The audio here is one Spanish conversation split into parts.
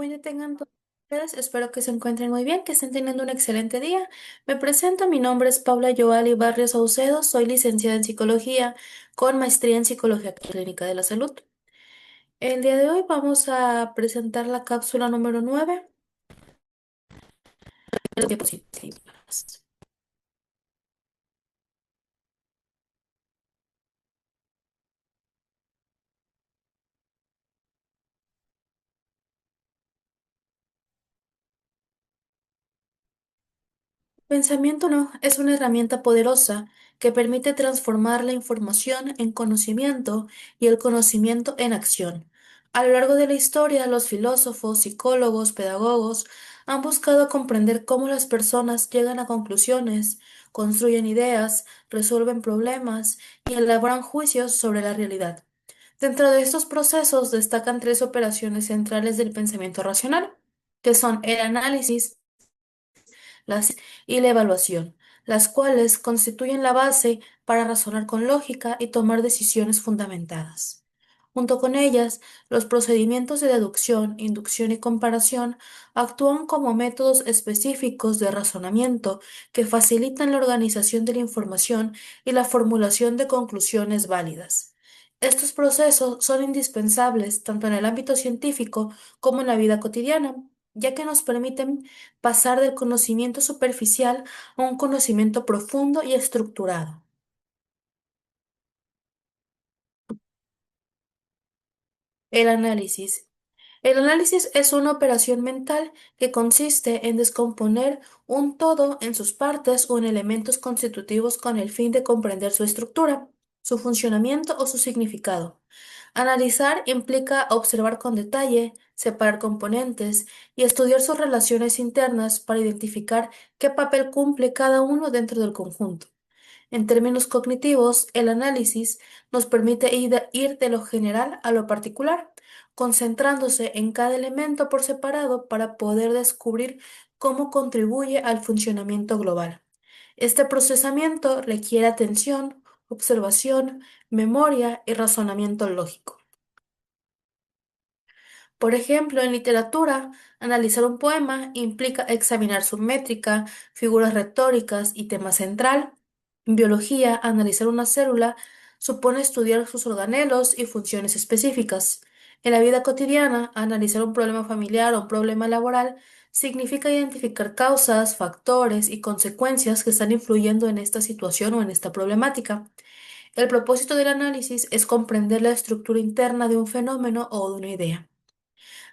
Bueno, tengan todos ustedes, espero que se encuentren muy bien, que estén teniendo un excelente día. Me presento, mi nombre es Paula Joali Barrios Saucedo, soy licenciada en psicología con maestría en psicología clínica de la salud. El día de hoy vamos a presentar la cápsula número 9 de las diapositivas. Pensamiento no es una herramienta poderosa que permite transformar la información en conocimiento y el conocimiento en acción. A lo largo de la historia, los filósofos, psicólogos, pedagogos han buscado comprender cómo las personas llegan a conclusiones, construyen ideas, resuelven problemas y elaboran juicios sobre la realidad. Dentro de estos procesos destacan tres operaciones centrales del pensamiento racional, que son el análisis, las y la evaluación, las cuales constituyen la base para razonar con lógica y tomar decisiones fundamentadas. Junto con ellas, los procedimientos de deducción, inducción y comparación actúan como métodos específicos de razonamiento que facilitan la organización de la información y la formulación de conclusiones válidas. Estos procesos son indispensables tanto en el ámbito científico como en la vida cotidiana, ya que nos permiten pasar del conocimiento superficial a un conocimiento profundo y estructurado. El análisis. El análisis es una operación mental que consiste en descomponer un todo en sus partes o en elementos constitutivos con el fin de comprender su estructura, su funcionamiento o su significado. Analizar implica observar con detalle, separar componentes y estudiar sus relaciones internas para identificar qué papel cumple cada uno dentro del conjunto. En términos cognitivos, el análisis nos permite ir de lo general a lo particular, concentrándose en cada elemento por separado para poder descubrir cómo contribuye al funcionamiento global. Este procesamiento requiere atención, observación, memoria y razonamiento lógico. Por ejemplo, en literatura, analizar un poema implica examinar su métrica, figuras retóricas y tema central. En biología, analizar una célula supone estudiar sus organelos y funciones específicas. En la vida cotidiana, analizar un problema familiar o un problema laboral significa identificar causas, factores y consecuencias que están influyendo en esta situación o en esta problemática. El propósito del análisis es comprender la estructura interna de un fenómeno o de una idea.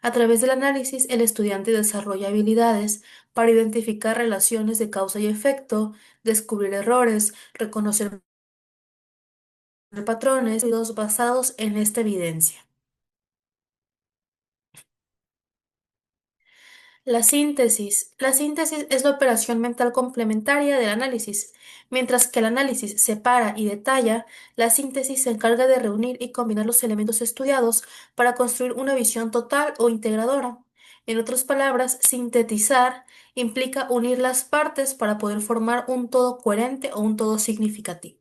A través del análisis, el estudiante desarrolla habilidades para identificar relaciones de causa y efecto, descubrir errores, reconocer patrones y los basados en esta evidencia. La síntesis. La síntesis es la operación mental complementaria del análisis. Mientras que el análisis separa y detalla, la síntesis se encarga de reunir y combinar los elementos estudiados para construir una visión total o integradora. En otras palabras, sintetizar implica unir las partes para poder formar un todo coherente o un todo significativo.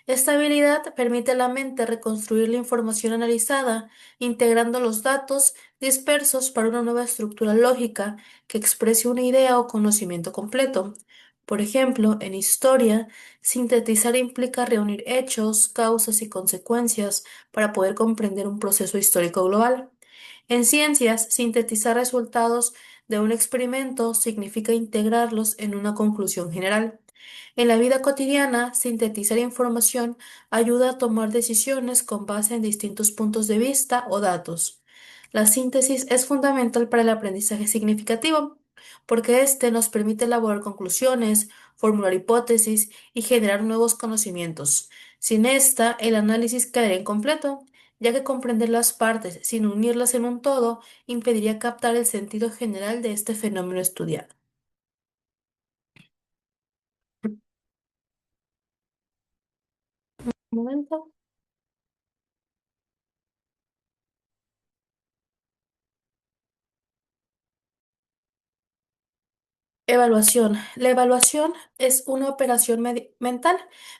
Esta habilidad permite a la mente reconstruir la información analizada, integrando los datos dispersos para una nueva estructura lógica que exprese una idea o conocimiento completo. Por ejemplo, en historia, sintetizar implica reunir hechos, causas y consecuencias para poder comprender un proceso histórico global. En ciencias, sintetizar resultados de un experimento significa integrarlos en una conclusión general. En la vida cotidiana, sintetizar información ayuda a tomar decisiones con base en distintos puntos de vista o datos. La síntesis es fundamental para el aprendizaje significativo, porque éste nos permite elaborar conclusiones, formular hipótesis y generar nuevos conocimientos. Sin esta, el análisis quedaría incompleto, ya que comprender las partes sin unirlas en un todo impediría captar el sentido general de este fenómeno estudiado. Un momento. Evaluación. La evaluación es una operación mental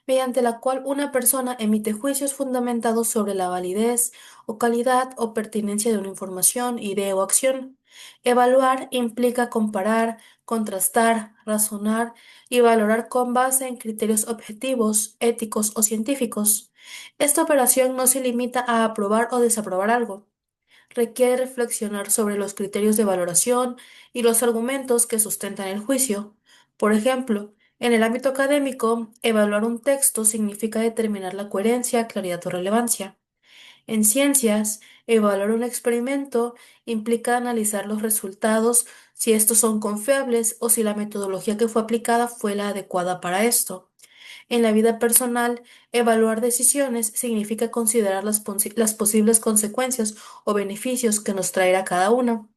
mediante la cual una persona emite juicios fundamentados sobre la validez o calidad o pertinencia de una información, idea o acción. Evaluar implica comparar, contrastar, razonar y valorar con base en criterios objetivos, éticos o científicos. Esta operación no se limita a aprobar o desaprobar algo. Requiere reflexionar sobre los criterios de valoración y los argumentos que sustentan el juicio. Por ejemplo, en el ámbito académico, evaluar un texto significa determinar la coherencia, claridad o relevancia. En ciencias, evaluar un experimento implica analizar los resultados, si estos son confiables o si la metodología que fue aplicada fue la adecuada para esto. En la vida personal, evaluar decisiones significa considerar las posibles consecuencias o beneficios que nos traerá cada una.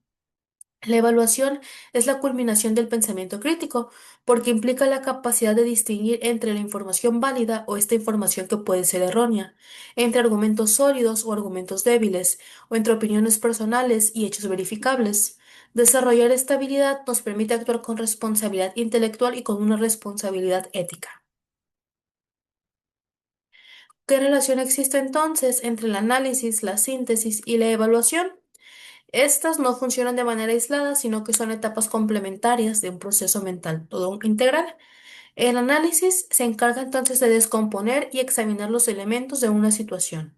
La evaluación es la culminación del pensamiento crítico, porque implica la capacidad de distinguir entre la información válida o esta información que puede ser errónea, entre argumentos sólidos o argumentos débiles, o entre opiniones personales y hechos verificables. Desarrollar esta habilidad nos permite actuar con responsabilidad intelectual y con una responsabilidad ética. ¿Qué relación existe entonces entre el análisis, la síntesis y la evaluación? Estas no funcionan de manera aislada, sino que son etapas complementarias de un proceso mental todo integral. El análisis se encarga entonces de descomponer y examinar los elementos de una situación.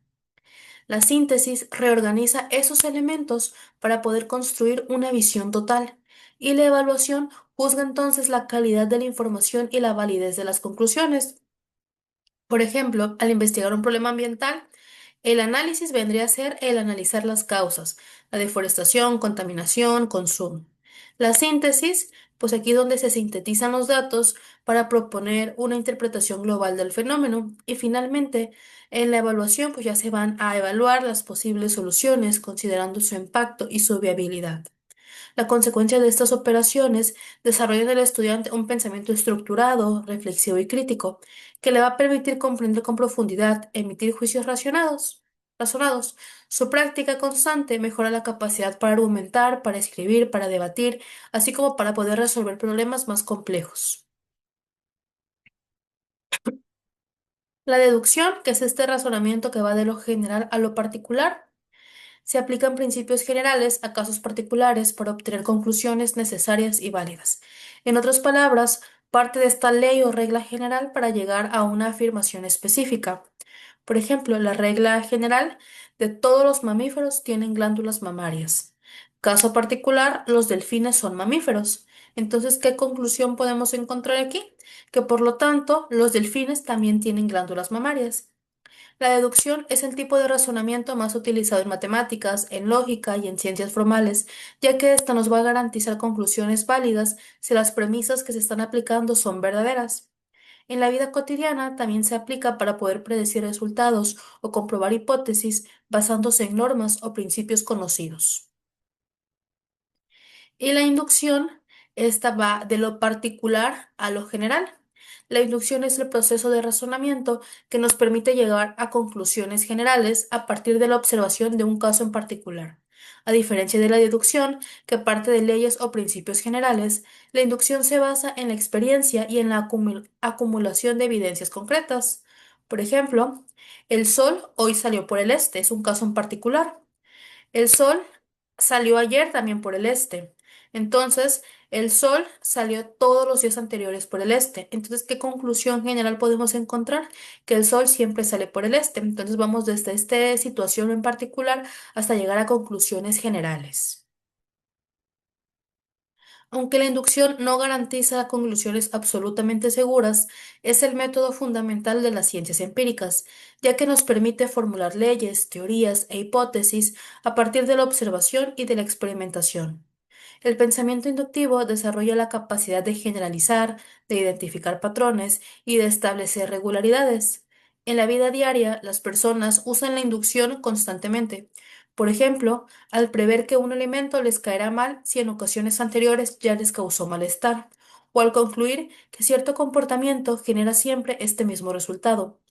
La síntesis reorganiza esos elementos para poder construir una visión total. Y la evaluación juzga entonces la calidad de la información y la validez de las conclusiones. Por ejemplo, al investigar un problema ambiental, el análisis vendría a ser el analizar las causas, la deforestación, contaminación, consumo. La síntesis, pues aquí donde se sintetizan los datos para proponer una interpretación global del fenómeno. Y finalmente, en la evaluación, pues ya se van a evaluar las posibles soluciones considerando su impacto y su viabilidad. La consecuencia de estas operaciones desarrolla en el estudiante un pensamiento estructurado, reflexivo y crítico, que le va a permitir comprender con profundidad, emitir juicios razonados. Su práctica constante mejora la capacidad para argumentar, para escribir, para debatir, así como para poder resolver problemas más complejos. La deducción, que es este razonamiento que va de lo general a lo particular, se aplican principios generales a casos particulares para obtener conclusiones necesarias y válidas. En otras palabras, parte de esta ley o regla general para llegar a una afirmación específica. Por ejemplo, la regla general de todos los mamíferos tienen glándulas mamarias. Caso particular, los delfines son mamíferos. Entonces, ¿qué conclusión podemos encontrar aquí? Que por lo tanto, los delfines también tienen glándulas mamarias. La deducción es el tipo de razonamiento más utilizado en matemáticas, en lógica y en ciencias formales, ya que ésta nos va a garantizar conclusiones válidas si las premisas que se están aplicando son verdaderas. En la vida cotidiana también se aplica para poder predecir resultados o comprobar hipótesis basándose en normas o principios conocidos. Y la inducción, esta va de lo particular a lo general. La inducción es el proceso de razonamiento que nos permite llegar a conclusiones generales a partir de la observación de un caso en particular. A diferencia de la deducción, que parte de leyes o principios generales, la inducción se basa en la experiencia y en la acumulación de evidencias concretas. Por ejemplo, el sol hoy salió por el este, es un caso en particular. El sol salió ayer también por el este. Entonces, el sol salió todos los días anteriores por el este. Entonces, ¿qué conclusión general podemos encontrar? Que el sol siempre sale por el este. Entonces, vamos desde esta situación en particular hasta llegar a conclusiones generales. Aunque la inducción no garantiza conclusiones absolutamente seguras, es el método fundamental de las ciencias empíricas, ya que nos permite formular leyes, teorías e hipótesis a partir de la observación y de la experimentación. El pensamiento inductivo desarrolla la capacidad de generalizar, de identificar patrones y de establecer regularidades. En la vida diaria, las personas usan la inducción constantemente. Por ejemplo, al prever que un alimento les caerá mal si en ocasiones anteriores ya les causó malestar, o al concluir que cierto comportamiento genera siempre este mismo resultado.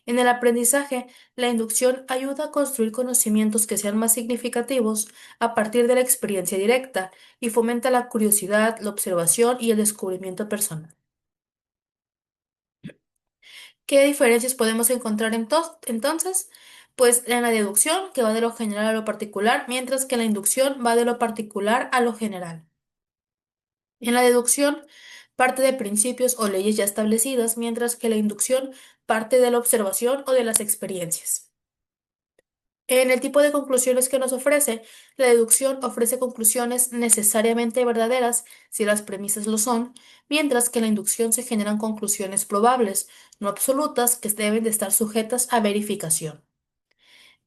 En el aprendizaje, la inducción ayuda a construir conocimientos que sean más significativos a partir de la experiencia directa y fomenta la curiosidad, la observación y el descubrimiento personal. ¿Qué diferencias podemos encontrar entonces? Pues en la deducción, que va de lo general a lo particular, mientras que la inducción va de lo particular a lo general. En la deducción parte de principios o leyes ya establecidas, mientras que la inducción parte de la observación o de las experiencias. En el tipo de conclusiones que nos ofrece, la deducción ofrece conclusiones necesariamente verdaderas si las premisas lo son, mientras que en la inducción se generan conclusiones probables, no absolutas, que deben de estar sujetas a verificación.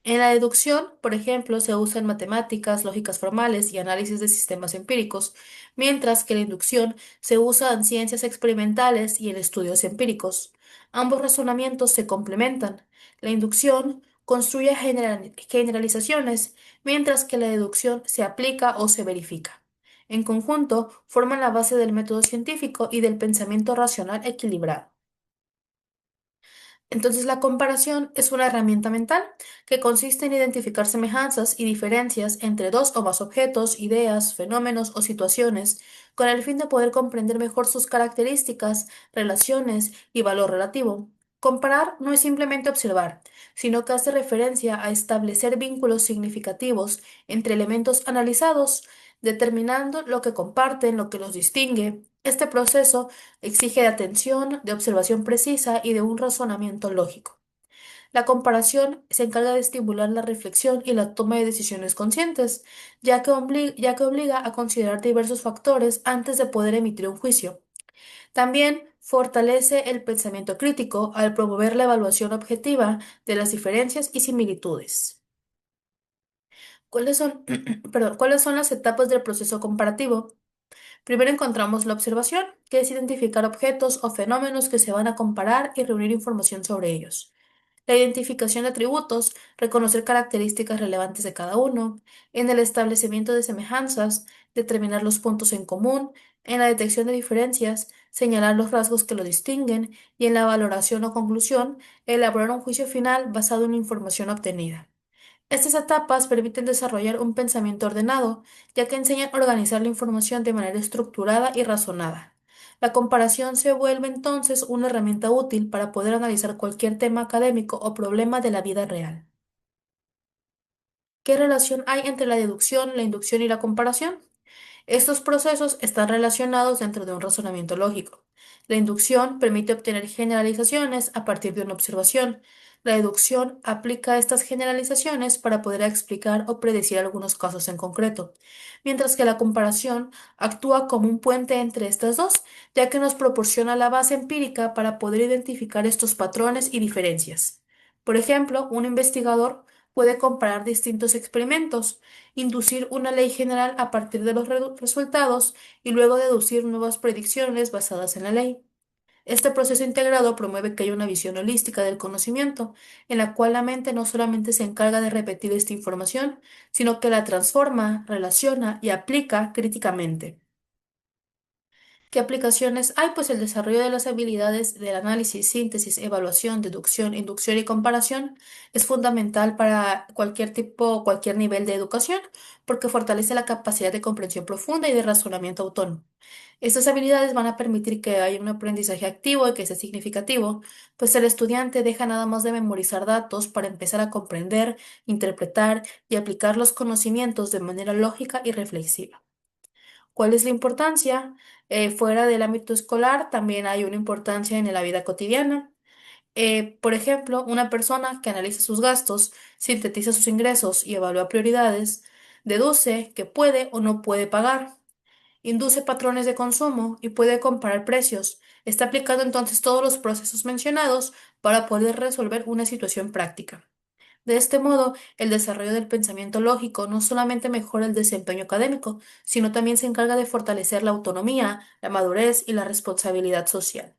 En la deducción, por ejemplo, se usa en matemáticas, lógicas formales y análisis de sistemas empíricos, mientras que la inducción se usa en ciencias experimentales y en estudios empíricos. Ambos razonamientos se complementan. La inducción construye generalizaciones, mientras que la deducción se aplica o se verifica. En conjunto, forman la base del método científico y del pensamiento racional equilibrado. Entonces, la comparación es una herramienta mental que consiste en identificar semejanzas y diferencias entre dos o más objetos, ideas, fenómenos o situaciones, con el fin de poder comprender mejor sus características, relaciones y valor relativo. Comparar no es simplemente observar, sino que hace referencia a establecer vínculos significativos entre elementos analizados, determinando lo que comparten, lo que los distingue. Este proceso exige de atención, de observación precisa y de un razonamiento lógico. La comparación se encarga de estimular la reflexión y la toma de decisiones conscientes, ya que obliga a considerar diversos factores antes de poder emitir un juicio. También fortalece el pensamiento crítico al promover la evaluación objetiva de las diferencias y similitudes. ¿Cuáles son, ¿cuáles son las etapas del proceso comparativo? Primero encontramos la observación, que es identificar objetos o fenómenos que se van a comparar y reunir información sobre ellos. La identificación de atributos, reconocer características relevantes de cada uno. En el establecimiento de semejanzas, determinar los puntos en común. En la detección de diferencias, señalar los rasgos que lo distinguen. Y en la valoración o conclusión, elaborar un juicio final basado en la información obtenida. Estas etapas permiten desarrollar un pensamiento ordenado, ya que enseñan a organizar la información de manera estructurada y razonada. La comparación se vuelve entonces una herramienta útil para poder analizar cualquier tema académico o problema de la vida real. ¿Qué relación hay entre la deducción, la inducción y la comparación? Estos procesos están relacionados dentro de un razonamiento lógico. La inducción permite obtener generalizaciones a partir de una observación. La deducción aplica estas generalizaciones para poder explicar o predecir algunos casos en concreto, mientras que la comparación actúa como un puente entre estas dos, ya que nos proporciona la base empírica para poder identificar estos patrones y diferencias. Por ejemplo, un investigador puede comparar distintos experimentos, inducir una ley general a partir de los resultados y luego deducir nuevas predicciones basadas en la ley. Este proceso integrado promueve que haya una visión holística del conocimiento, en la cual la mente no solamente se encarga de repetir esta información, sino que la transforma, relaciona y aplica críticamente. ¿Qué aplicaciones hay? Pues el desarrollo de las habilidades del análisis, síntesis, evaluación, deducción, inducción y comparación es fundamental para cualquier tipo, cualquier nivel de educación, porque fortalece la capacidad de comprensión profunda y de razonamiento autónomo. Estas habilidades van a permitir que haya un aprendizaje activo y que sea significativo, pues el estudiante deja nada más de memorizar datos para empezar a comprender, interpretar y aplicar los conocimientos de manera lógica y reflexiva. ¿Cuál es la importancia? Fuera del ámbito escolar, también hay una importancia en la vida cotidiana. Por ejemplo, una persona que analiza sus gastos, sintetiza sus ingresos y evalúa prioridades, deduce que puede o no puede pagar, induce patrones de consumo y puede comparar precios. Está aplicando entonces todos los procesos mencionados para poder resolver una situación práctica. De este modo, el desarrollo del pensamiento lógico no solamente mejora el desempeño académico, sino también se encarga de fortalecer la autonomía, la madurez y la responsabilidad social.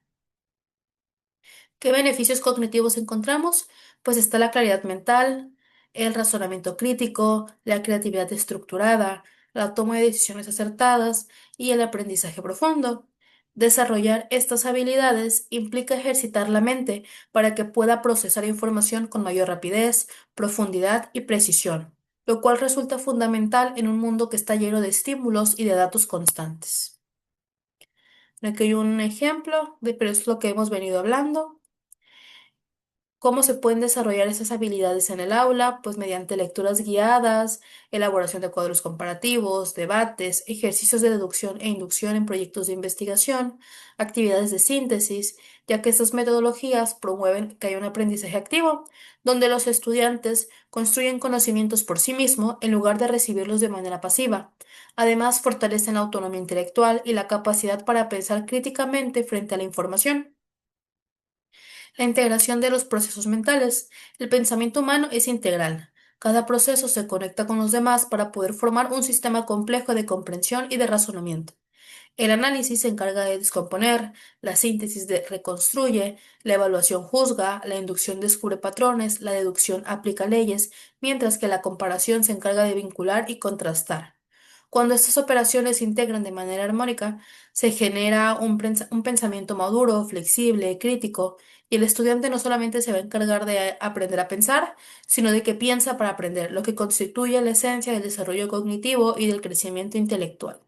¿Qué beneficios cognitivos encontramos? Pues está la claridad mental, el razonamiento crítico, la creatividad estructurada, la toma de decisiones acertadas y el aprendizaje profundo. Desarrollar estas habilidades implica ejercitar la mente para que pueda procesar información con mayor rapidez, profundidad y precisión, lo cual resulta fundamental en un mundo que está lleno de estímulos y de datos constantes. Aquí hay un ejemplo pero es lo que hemos venido hablando. ¿Cómo se pueden desarrollar esas habilidades en el aula? Pues mediante lecturas guiadas, elaboración de cuadros comparativos, debates, ejercicios de deducción e inducción en proyectos de investigación, actividades de síntesis, ya que estas metodologías promueven que haya un aprendizaje activo, donde los estudiantes construyen conocimientos por sí mismos en lugar de recibirlos de manera pasiva. Además, fortalecen la autonomía intelectual y la capacidad para pensar críticamente frente a la información. La integración de los procesos mentales. El pensamiento humano es integral. Cada proceso se conecta con los demás para poder formar un sistema complejo de comprensión y de razonamiento. El análisis se encarga de descomponer, la síntesis reconstruye, la evaluación juzga, la inducción descubre patrones, la deducción aplica leyes, mientras que la comparación se encarga de vincular y contrastar. Cuando estas operaciones se integran de manera armónica, se genera un pensamiento maduro, flexible, crítico, y el estudiante no solamente se va a encargar de aprender a pensar, sino de que piensa para aprender, lo que constituye la esencia del desarrollo cognitivo y del crecimiento intelectual.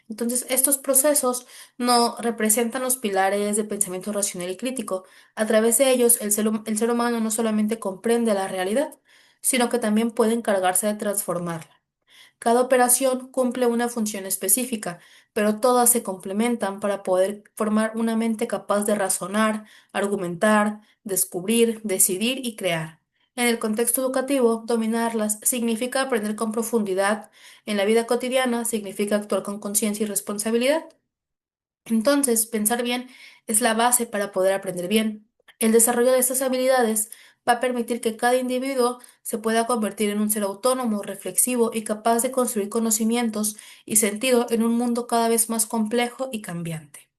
Entonces, estos procesos no representan los pilares del pensamiento racional y crítico. A través de ellos, el ser humano no solamente comprende la realidad, sino que también puede encargarse de transformarla. Cada operación cumple una función específica, pero todas se complementan para poder formar una mente capaz de razonar, argumentar, descubrir, decidir y crear. En el contexto educativo, dominarlas significa aprender con profundidad. En la vida cotidiana significa actuar con conciencia y responsabilidad. Entonces, pensar bien es la base para poder aprender bien. El desarrollo de estas habilidades va a permitir que cada individuo se pueda convertir en un ser autónomo, reflexivo y capaz de construir conocimientos y sentido en un mundo cada vez más complejo y cambiante.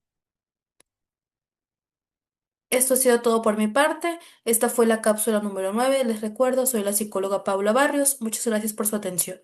Esto ha sido todo por mi parte. Esta fue la cápsula número 9. Les recuerdo, soy la psicóloga Paula Barrios. Muchas gracias por su atención.